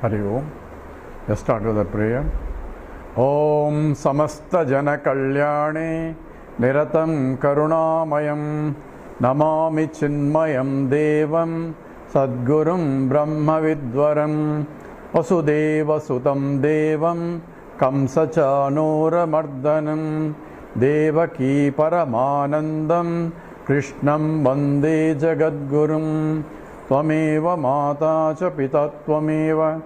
Hari Om. Let's start with a prayer. Om Samasta Jana Kalyane Niratam Karunamayam Namami Chinmayam Devam Sadgurum Brahma Vidwaram Vasudeva Sutam Devam Kamsachanora Mardanam Devaki Paramanandam Krishnam Vande Jagadgurum Tvameva Mata cha Pita Tvameva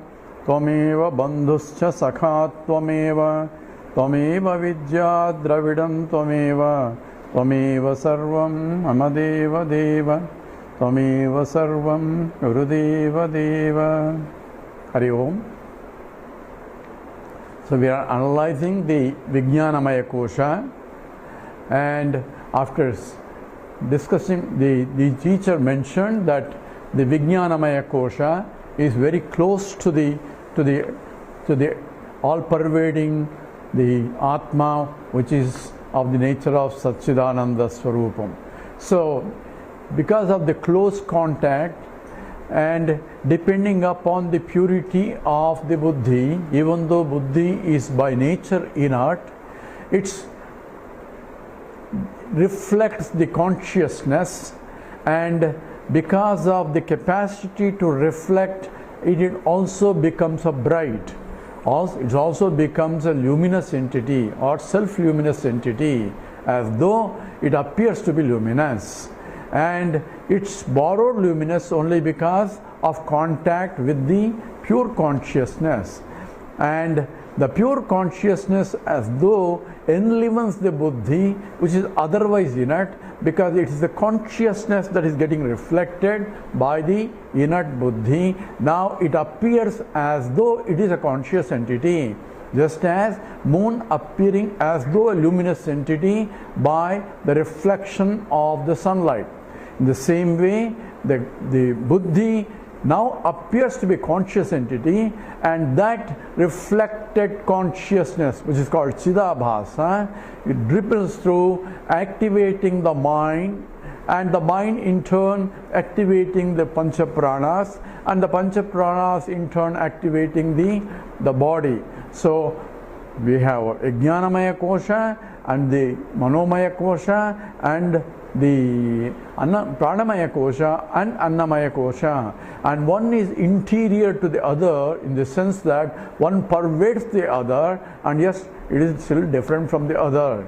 Tvameva Bandhuscha Sakha Tvameva Tvameva Vidya Dravidam Tvameva Tvameva Sarvam Amadeva Deva Tvameva Sarvam Gurudeva Deva. Hari Om. So we are analyzing the Vijnanamaya Kosha, and after discussing, the teacher mentioned that the Vijnanamaya Kosha is very close to the all-pervading, the Atma, which is of the nature of Satchidananda Swarupam. So, because of the close contact and depending upon the purity of the Buddhi, even though Buddhi is by nature inert, it reflects the consciousness, and because of the capacity to reflect, it also becomes a bright. It also becomes a luminous entity or self-luminous entity, as though it appears to be luminous. And it's borrowed luminous only because of contact with the pure consciousness. And the pure consciousness as though enlivens the Buddhi, which is otherwise inert, because it is the consciousness that is getting reflected by the inert Buddhi. Now it appears as though it is a conscious entity, just as moon appearing as though a luminous entity by the reflection of the sunlight. In the same way, the Buddhi now appears to be a conscious entity, and that reflected consciousness, which is called Chidabhasa, it ripples through, activating the mind, and the mind in turn activating the Pancha Pranas, and the Pancha Pranas in turn activating the body. So we have Vijnanamaya Kosha and the Manomaya Kosha and the Pranamaya Kosha and Annamaya Kosha, and one is interior to the other in the sense that one pervades the other, and yes, it is still different from the other.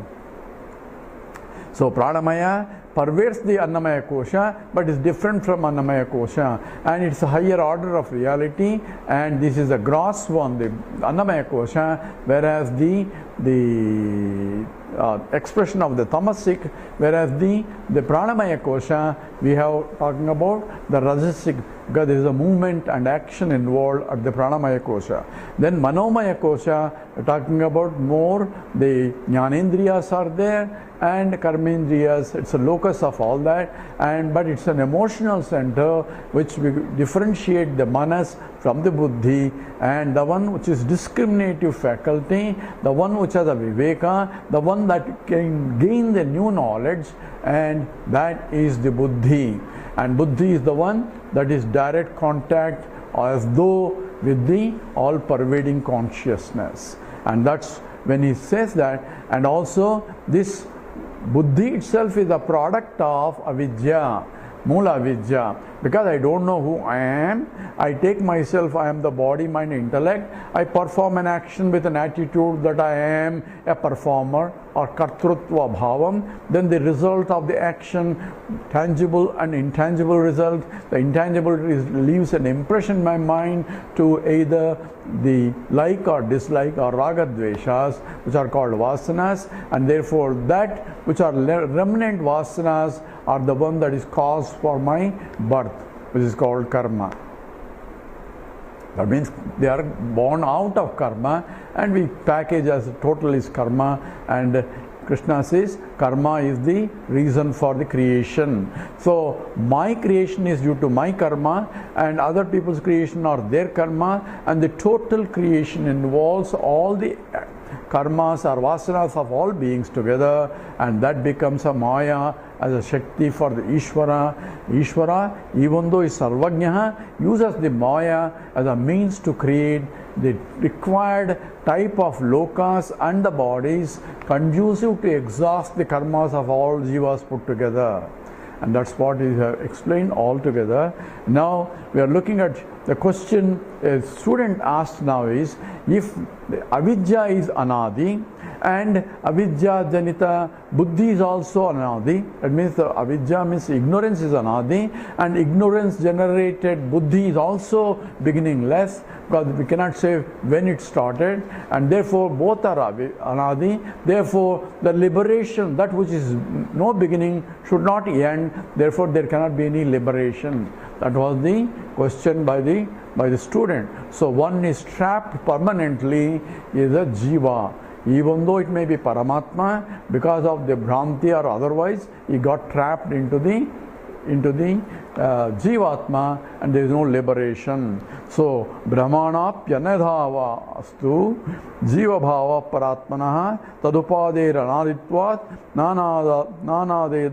So Pranamaya pervades the Annamaya Kosha, but is different from Annamaya Kosha, and it's a higher order of reality, and this is a gross one, the Annamaya Kosha, whereas the expression of the tamasic, whereas the Pranamaya Kosha, we have talking about the rajasic, because there is a movement and action involved at the Pranamaya Kosha. Then Manomaya Kosha, talking about more the Jnanendriyas are there, and Karmendriyas, it's a locus of all that, but it's an emotional center which we differentiate the manas from the buddhi, and the one which is discriminative faculty, the one which has a viveka, the one that can gain the new knowledge, and that is the buddhi. And buddhi is the one that is direct contact as though with the all-pervading consciousness. And that's when he says that. And also this buddhi itself is a product of avidya, mula avidya. Because I don't know who I am, I take myself, I am the body, mind, intellect, I perform an action with an attitude that I am a performer or kartrutva bhavam, then the result of the action, tangible and intangible result, the intangible leaves an impression in my mind to either the like or dislike or raga dveshas, which are called vasanas, and therefore that which are remnant vasanas are the one that is cause for my birth, which is called karma. That means they are born out of karma, and we package as total is karma, and Krishna says karma is the reason for the creation. So my creation is due to my karma, and other people's creation are their karma, and the total creation involves all the karmas or vasanas of all beings together, and that becomes a maya, as a Shakti for the Ishvara. Ishvara, even though is Sarvajnaha, uses the Maya as a means to create the required type of lokas and the bodies conducive to exhaust the karmas of all jivas put together. And that's what is explained altogether. Now we are looking at the question a student asked now is, if avidya is anadi and avidya janita buddhi is also anadi, that means the avidya means ignorance is anadi and ignorance generated buddhi is also beginningless, because we cannot say when it started, and therefore both are anadi. Therefore the liberation, that which is no beginning, should not end. Therefore there cannot be any liberation. That was the question by the student. So one is trapped permanently is a jiva, even though it may be Paramatma, because of the Bhranti or otherwise he got trapped into the Jivatma, and there is no liberation. So Brahmana Pyanadhava Astu Jiva Bhava Paratmanaha Tadupade Ranaditvat Nanade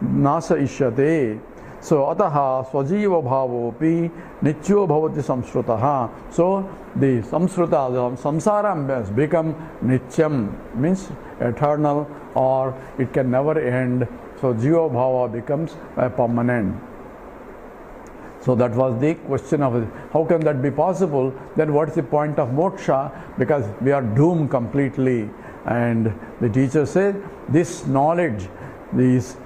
Nasa Ishyate. So Ataha Swajiva Bhavopi Nityo Bhavati Samsrutaha. So the Samsruta, the Samsara has become Nityam, means eternal, or it can never end. So Jiva Bhava becomes permanent. So that was the question of how can that be possible? Then what is the point of moksha? Because we are doomed completely. And the teacher said this knowledge is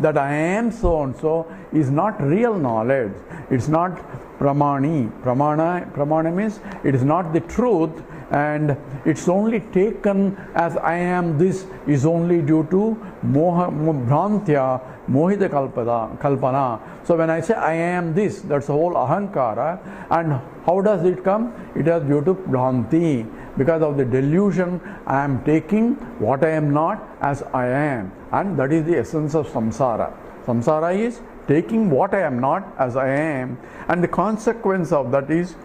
that I am so and so is not real knowledge. It's not pramani. Pramana means it is not the truth, and it's only taken as I am this is only due to bhrantya, mohita kalpana. So when I say I am this, that's the whole ahankara. And how does it come? It is due to bhranti. Because of the delusion, I am taking what I am not as I am. And that is the essence of samsara. Samsara is taking what I am not as I am. And the consequence of that is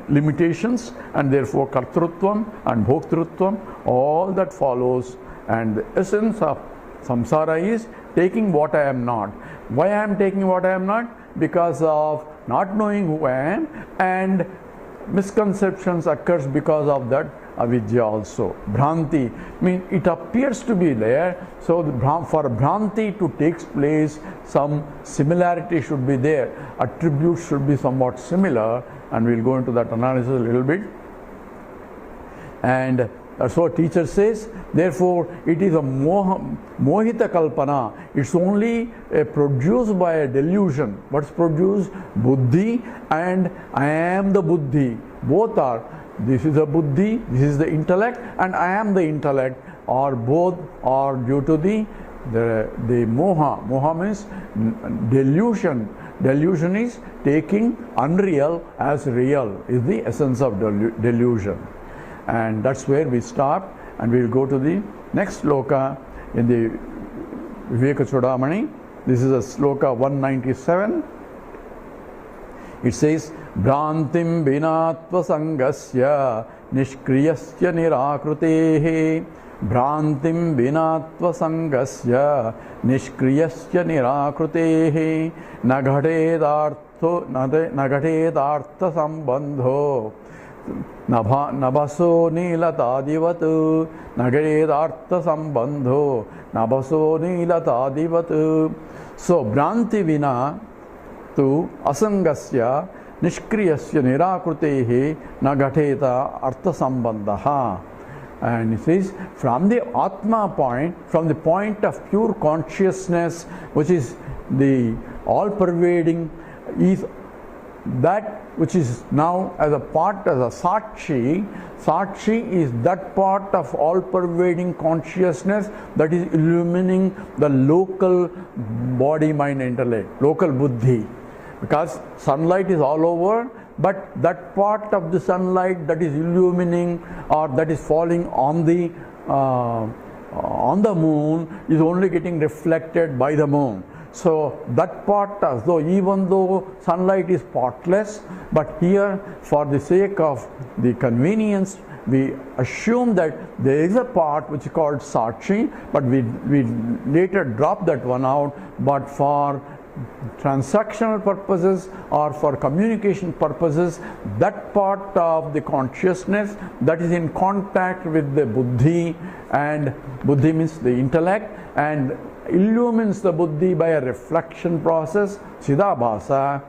limitations, and therefore kartrutvam and bhoktrutvam, all that follows. And the essence of samsara is taking what I am not. Why I am taking what I am not? Because of not knowing who I am, and misconceptions occurs because of that avidya also. Bhranti, means it appears to be there, so for bhranti to take place, some similarity should be there. Attributes should be somewhat similar, and we'll go into that analysis a little bit. And that's what teacher says. Therefore, it is a mohita kalpana. It's only produced by a delusion. What's produced? Buddhi and I am the buddhi. Both are. This is the buddhi, this is the intellect, and I am the intellect. Or both are due to the moha. Moha means delusion. Delusion is taking unreal as real. Is the essence of delusion. And that's where we stop, and we will go to the next sloka in the Viveka Chudamani. This is a sloka 197. It says, Bhrantim vinatva sangasya nishkriyasya nirakrutehe. Bhrantim vinatva sangasya nishkriyasya nirakrutehe. Nagadedartha sambandho Nabhaso Nilatadivatu Nagadedartha Sambandho Nabhaso Nilatadivatu. So Bhranti Vina tu Asangasya Nishkriyasya Nirakrutehi Nagateta Artha Sambandaha. And it says from the Atma point, from the point of pure consciousness, which is the all-pervading, is that which is now as a part, as a Sakshi. Sakshi is that part of all-pervading consciousness that is illumining the local body, mind, intellect, local buddhi. Because sunlight is all over, but that part of the sunlight that is illumining or that is falling on the moon is only getting reflected by the moon. So that part, even though sunlight is partless, but here for the sake of the convenience we assume that there is a part which is called Sakshi, but we later drop that one out. But for transactional purposes or for communication purposes, that part of the consciousness that is in contact with the buddhi, and buddhi means the intellect, and illumines the buddhi by a reflection process, Chidabhasa.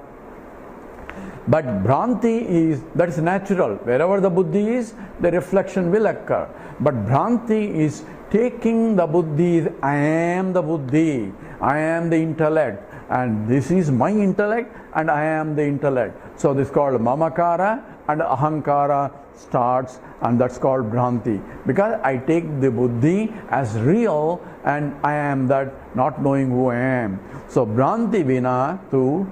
But Bhranti that is natural. Wherever the buddhi is, the reflection will occur. But Bhranti is taking the buddhi, I am the buddhi, I am the intellect, and this is my intellect, and I am the intellect. So this is called Mamakara, and Ahankara starts, and that's called Bhranti. Because I take the buddhi as real, and I am that, not knowing who I am. So Bhranti vina tu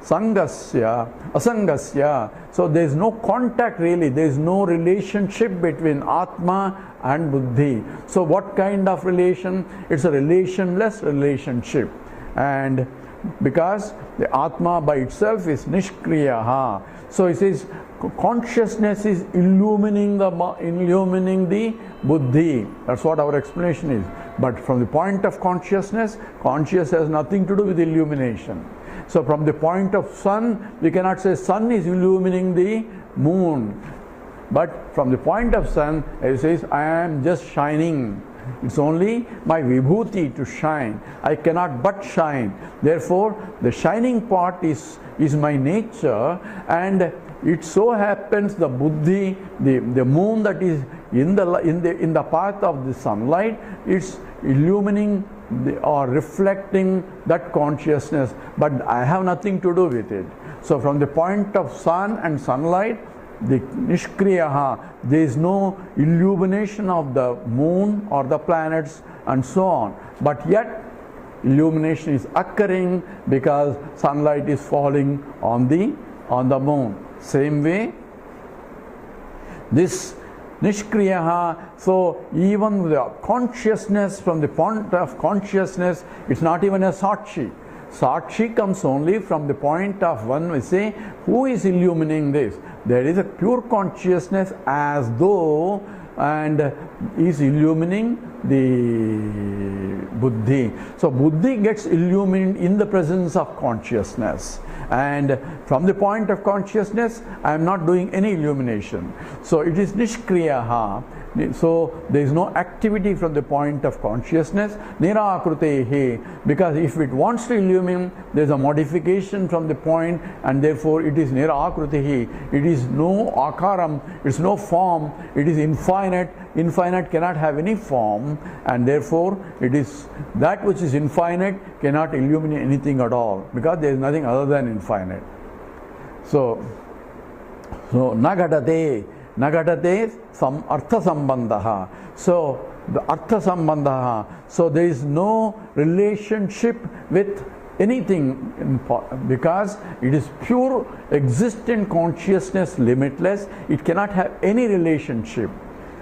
sangasya, asangasya. So there is no contact really, there is no relationship between Atma and buddhi. So what kind of relation? It's a relationless relationship. And because the Atma by itself is nishkriyaha. So it says consciousness is illumining the buddhi. That's what our explanation is. But from the point of consciousness has nothing to do with illumination. So from the point of sun, we cannot say sun is illumining the moon. But from the point of sun, it says, I am just shining. It's only my vibhuti to shine. I cannot but shine. Therefore, the shining part is my nature, and it so happens the buddhi, the moon that is in the path of the sunlight, it's illumining or reflecting that consciousness, but I have nothing to do with it. So from the point of sun and sunlight, the nishkriyaha, there is no illumination of the moon or the planets and so on. But yet illumination is occurring because sunlight is falling on the moon. Same way, this nishkriyaha, so even the consciousness, from the point of consciousness, it's not even a sakshi. Sakshi comes only from the point of one, we say, who is illumining this? There is a pure consciousness as though and is illumining the buddhi. So buddhi gets illumined in the presence of consciousness. And from the point of consciousness, I am not doing any illumination. So it is nishkriyaha. So there is no activity from the point of consciousness, nirakrutehi, because if it wants to illumine, there is a modification from the point, and therefore it is nirakrutehi. It is no akaram, it is no form, it is infinite. Infinite cannot have any form, and therefore it is that which is infinite cannot illuminate anything at all, because there is nothing other than infinite. So nagadate. Nagadate some artha sambandha. So the artha sambandha. So there is no relationship with anything because it is pure existent consciousness, limitless. It cannot have any relationship.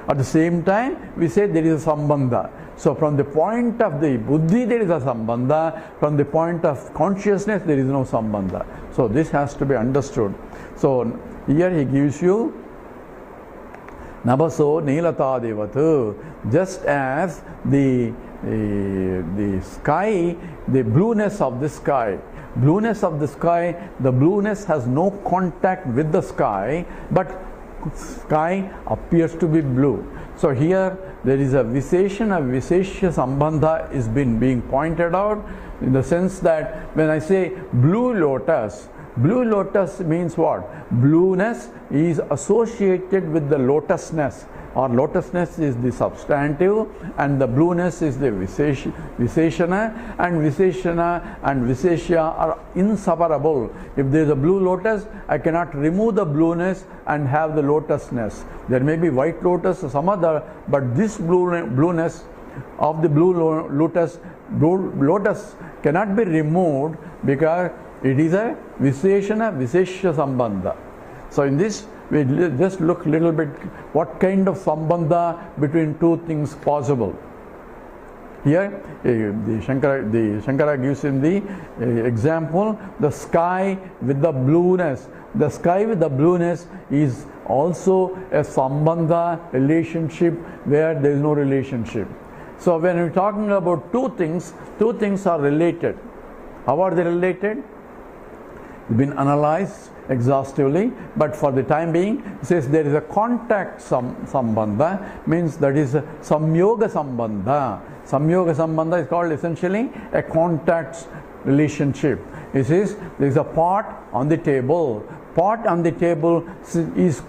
At the same time, we say there is a sambandha. So from the point of the buddhi, there is a sambandha. From the point of consciousness, there is no sambandha. So this has to be understood. So here he gives you Nabaso Nilata Devatu, just as the sky, the blueness of the sky, the blueness has no contact with the sky, but sky appears to be blue. So here there is a Vishesha Sambandha is being pointed out, in the sense that when I say blue lotus means what? Blueness is associated with the lotusness, or lotusness is the substantive and the blueness is the Visheshana, and Visheshana and Visheshya are inseparable. If there is a blue lotus, I cannot remove the blueness and have the lotusness. There may be white lotus or some other, but this blueness of the blue lotus cannot be removed because it is a Visheshana Visheshya Sambandha. So in this, we just look little bit what kind of Sambandha between two things possible. Here the Shankara gives in the example the sky with the blueness. The sky with the blueness is also a sambandha relationship where there is no relationship. So when we're talking about two things are related. How are they related? It's been analyzed exhaustively, but for the time being, it says there is a contact sambandha, means that is a samyoga sambandha. Samyoga sambandha is called essentially a contact relationship. It says there is a pot on the table. Pot on the table is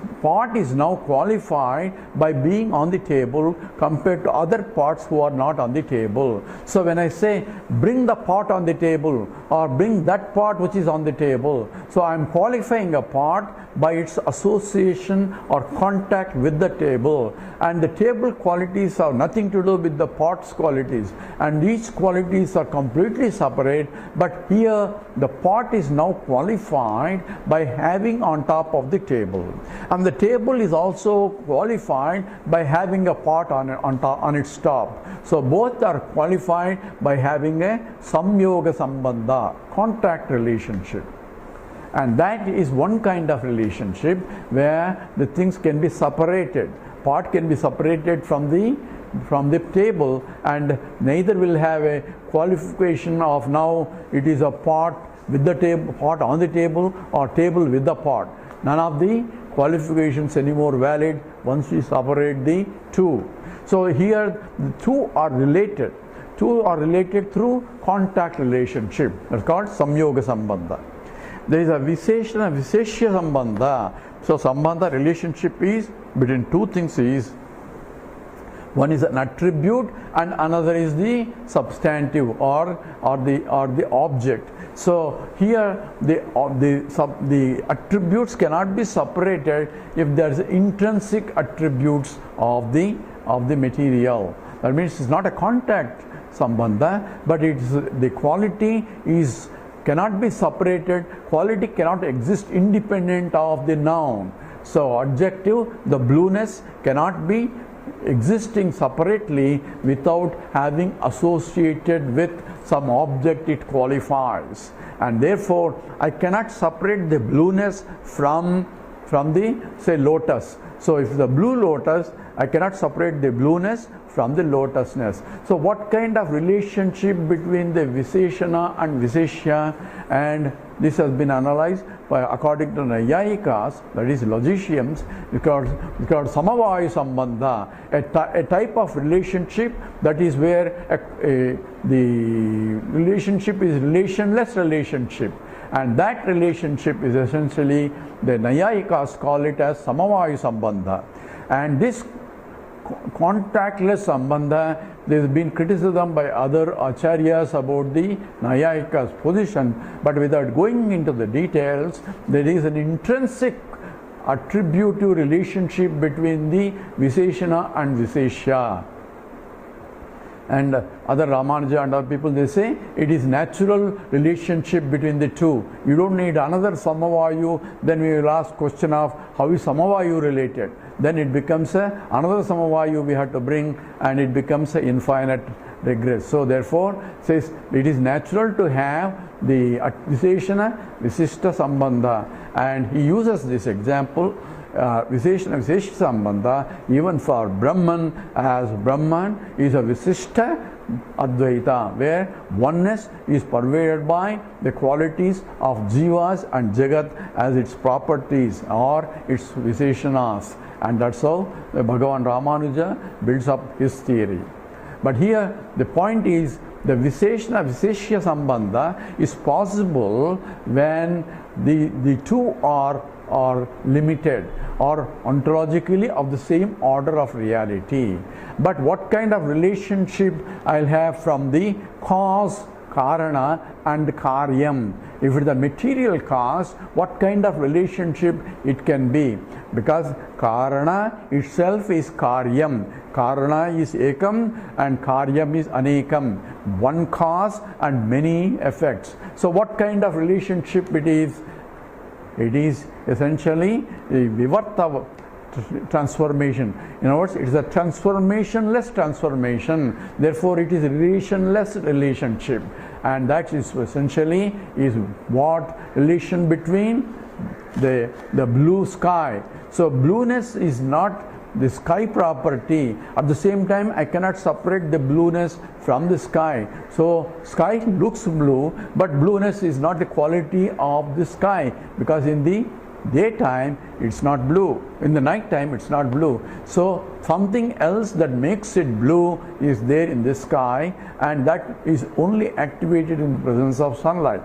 now qualified by being on the table compared to other pots who are not on the table. So when I say bring the pot on the table or bring that pot which is on the table, so I am qualifying a pot by its association or contact with the table, and the table qualities have nothing to do with the pot's qualities, and these qualities are completely separate. But here the pot is now qualified by having on top of the table, and the table is also qualified by having a pot on its top. So both are qualified by having a samyoga sambandha, contact relationship. And that is one kind of relationship where the things can be separated. Pot can be separated from the table, and neither will have a qualification of now it is a pot with the table, pot on the table, or table with the pot. None of the qualifications anymore valid once we separate the two. So here the two are related. Two are related through contact relationship. That's called samyoga sambandha. There is a visheshana visheshya sambandha. So sambandha relationship is between two things is, one is an attribute and another is the substantive or the object. So here the attributes cannot be separated if there is intrinsic attributes of the material. That means it's not a contact sambandha, but it's the quality is cannot be separated. Quality cannot exist independent of the noun. So adjective, the blueness, cannot be existing separately without having associated with some object it qualifies, and therefore I cannot separate the blueness from the, say, lotus. So if the blue lotus, I cannot separate the blueness from the lotusness. So what kind of relationship between the Visheshana and Visheshya, and this has been analyzed by, according to Nayayikas, that is logicians, because Samavayu Sambandha, a type of relationship that is where the relationship is relationless relationship, and that relationship is essentially, the Nayayikas call it as Samavayu Sambandha. And this contactless sambandha, there has been criticism by other acharyas about the Nayayika's position, but without going into the details, there is an intrinsic attributive relationship between the Visheshana and Visheshya. And other Ramanuja and other people, they say it is natural relationship between the two. You don't need another Samavayu. Then we will ask question of how is Samavayu related. Then it becomes another Samavayu we have to bring, and it becomes an infinite regress. So therefore, says it is natural to have the Visheshana Visishta Sambandha, and he uses this example. Visheshana Visheshya Sambandha even for Brahman, as Brahman is a Visishta Advaita, where oneness is pervaded by the qualities of Jivas and Jagat as its properties or its Visheshanas, and that's how Bhagavan Ramanuja builds up his theory. But here the point is the Visheshana Visheshya Sambandha is possible when the two are limited or ontologically of the same order of reality. But what kind of relationship I'll have from the cause, Karana, and Karyam? If it is a material cause, what kind of relationship it can be? Because Karana itself is Karyam. Karana is Ekam and Karyam is Anekam. One cause and many effects. So what kind of relationship it is? It is essentially the Vivarta transformation. In other words, it is a transformationless transformation. Therefore, it is relationless relationship, and that is essentially is what relation between the blue sky. So blueness is not the sky property. At the same time, I cannot separate the blueness from the sky. So sky looks blue, but blueness is not the quality of the sky, because in the daytime it's not blue, in the night time it's not blue. So something else that makes it blue is there in the sky, and that is only activated in the presence of sunlight.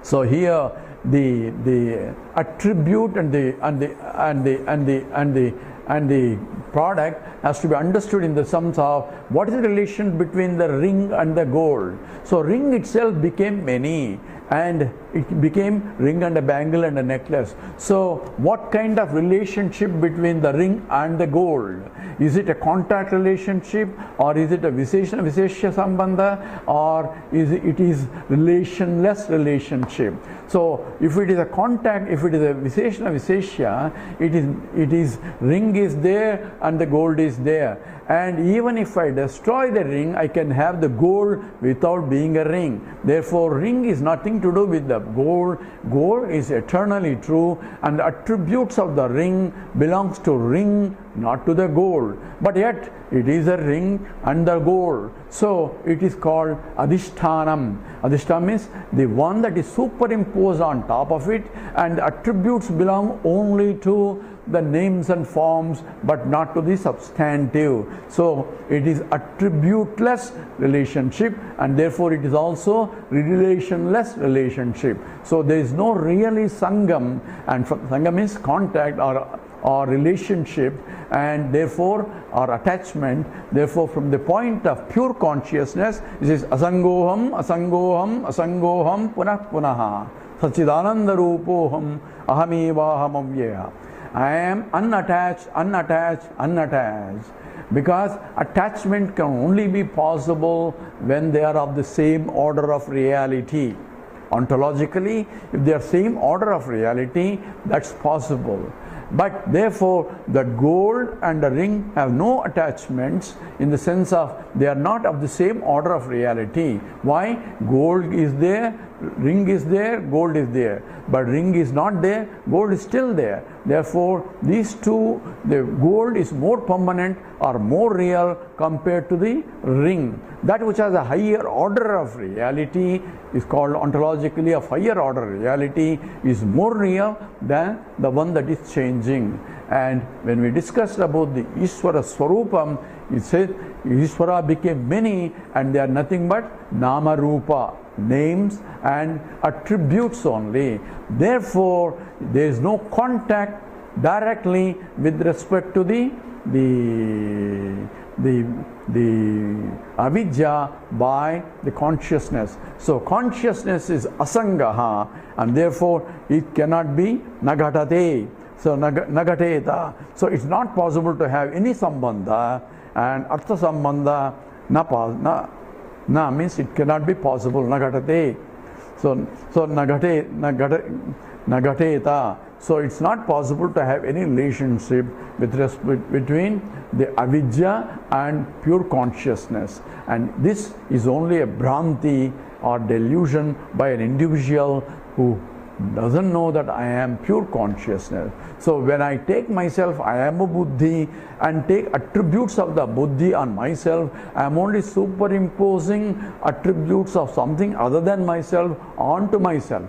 So here the attribute and the product has to be understood in the sense of what is the relation between the ring and the gold. So ring itself became many, and it became ring and a bangle and a necklace. So what kind of relationship between the ring and the gold? Is it a contact relationship, or is it a vishesha sambandha, or is it relationless relationship? So if it is a contact, if it is a vishesha, it is ring is there and the gold is there. And even if I destroy the ring, I can have the gold without being a ring. Therefore, ring is nothing to do with the gold. Gold is eternally true, and the attributes of the ring belongs to ring, not to the gold. But yet, it is a ring and the gold. So, it is called adhishthanam. Adhishthanam means the one that is superimposed on top of it, and the attributes belong only to the names and forms, but not to the substantive. So it is attributeless relationship, and therefore it is also relationless relationship. So there is no really sangam, and sangam means contact or relationship, and therefore or attachment. Therefore, from the point of pure consciousness, it is asangoham asangoham asangoham punah punaha sachidananda rupoham ahamevaham avyaya. I am unattached, unattached, unattached. Because attachment can only be possible when they are of the same order of reality. Ontologically, if they are same order of reality, that's possible. But therefore, the gold and the ring have no attachments, in the sense of they are not of the same order of reality. Why? Gold is there, ring is there, gold is there. But ring is not there, gold is still there. Therefore, these two, the gold is more permanent or more real compared to the ring. That which has a higher order of reality is called ontologically of higher order reality, is more real than the one that is changing. And when we discussed about the Ishvara Swarupam, it said Ishvara became many, and they are nothing but Nama Rupa, names and attributes only. Therefore, there is no contact directly with respect to the avidya by the consciousness. So consciousness is asangaha, and therefore it cannot be nagatate. So nagateta. So it's not possible to have any sambandha, and artha sambandha na means it cannot be possible. Nagatate. So nagateta. So it's not possible to have any relationship with respect between the avidya and pure consciousness. And this is only a bhranti or delusion by an individual who doesn't know that I am pure consciousness. So when I take myself, I am a buddhi, and take attributes of the buddhi on myself, I am only superimposing attributes of something other than myself onto myself.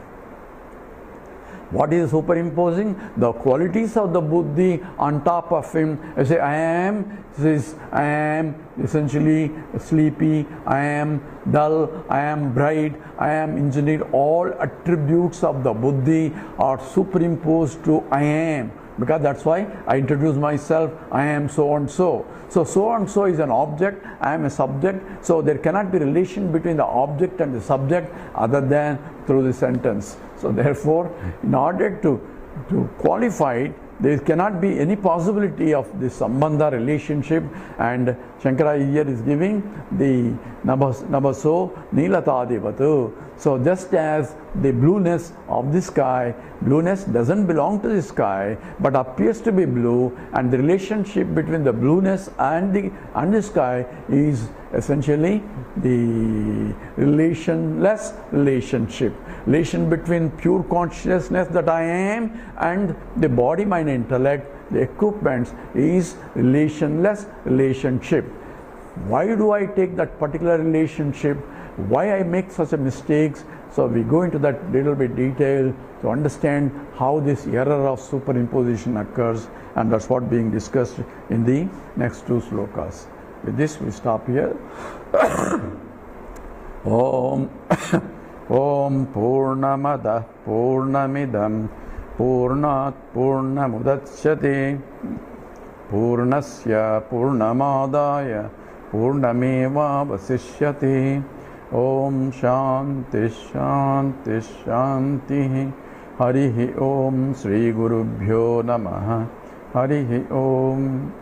What is superimposing? The qualities of the buddhi on top of him. I say, I am essentially sleepy, I am dull, I am bright, I am engineered. All attributes of the buddhi are superimposed to I am. Because that's why I introduce myself, I am so and so. So and so is an object, I am a subject. So there cannot be relation between the object and the subject other than through the sentence. So therefore, in order to qualify it, there cannot be any possibility of this sambandha relationship, and Shankara here is giving the nabaso nilatadivatu. So just as the blueness of the sky, blueness doesn't belong to the sky but appears to be blue, and the relationship between the blueness and the sky is essentially the relationless relationship. Relation between pure consciousness that I am and the body, mind, intellect, the equipments, is relationless relationship. Why do I take that particular relationship? Why I make such a mistakes? So we go into that little bit detail to understand how this error of superimposition occurs, and that's what being discussed in the next two slokas. With this we stop here. Om Om Purnamada Purnamidam Purnat Purnamudachyate Purnasya Purnamadaya Purnameva Vasishyate. Om Shanti Shanti Shanti. Harihi Om Sri Gurubhyo Namaha. Harihi Om.